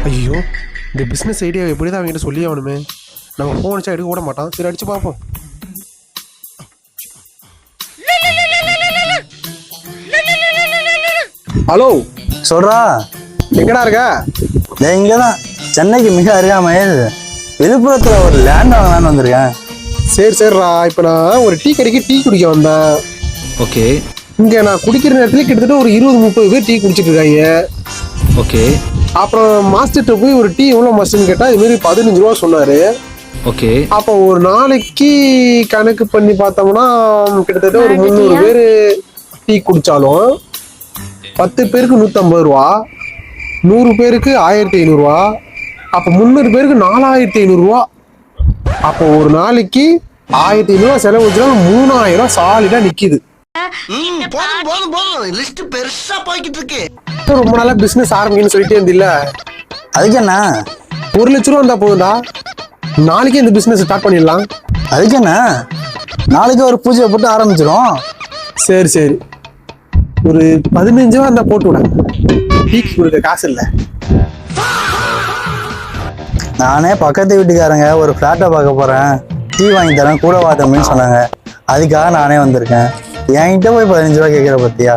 ஐயோ, இந்த business idea எப்படி தான் அவங்ககிட்ட சொல்லி ஆகணுமே. நம்ம ஃபோன் அடிச்சா எடுக்க கூட மாட்டான். சரி, அடிச்சு பார்ப்போம். ஹலோ, சொல்றா. எங்கடா இருக்க? இங்கதான் சென்னைக்கு மிக அருகாமையில் விழுப்புரத்துல ஒரு லேண்ட் வாங்கலான்னு வந்திருக்கேன். சரிடா, இப்போ நான் ஒரு டீ கடைக்கு டீ குடிக்க வந்தேன். ஓகே. இங்கே நான் குடிக்கிற நேரத்துல கிட்டத்தட்ட ஒரு 20-30 பேர் டீ குடிச்சிட்டு இருக்காங்க. ஓகே. அப்புறம் மாஸ்டர்கிட்ட போய் ஒரு டீ எவ்வளோ மாஸ்டர்னு கேட்டால் இதுமாரி 15 ரூபா சொன்னார். ஓகே. அப்போ ஒரு நாளைக்கு கணக்கு பண்ணி பார்த்தோம்னா கிட்டத்தட்ட ஒரு 300 பேர் டீ குடித்தாலும் 10 பேருக்கு 150 ரூபா, 100 பேருக்கு 1500 ரூபா, அப்போ 300 பேருக்கு 4500 ரூபா. அப்போ ஒரு நாளைக்கு 1500 ரூபா செலவு வச்சுனா 3000 ரூபா சாலிடா நிக்குது. ரொம்ப நாளா பிசினஸ் ஆரம்பிக்கணும்னு சொல்லிட்டே இருந்தில்ல, அதுக்கு என்ன 1 லட்ச ரூபா இருந்தா போதும்டா. நாளைக்கே இந்த பிசினஸ் ஸ்டார்ட் பண்ணிடலாம். அதுக்கு என்ன நாளைக்கு ஒரு பூஜையை போட்டு ஆரம்பிச்சிடும். சரி, ஒரு 15 ரூபா இருந்தா போட்டு விட. டீக்கு கொடுக்க காசு இல்லை. நானே பக்கத்து வீட்டுக்காரங்க ஒரு ஃப்ளாட்டை பார்க்க போறேன், டீ வாங்கி தரேன் கூட வா தம்பின்னு சொன்னாங்க. அதுக்காக நானே வந்திருக்கேன். என்கிட்ட போய் 15 ரூபா கேட்குற பத்தியா?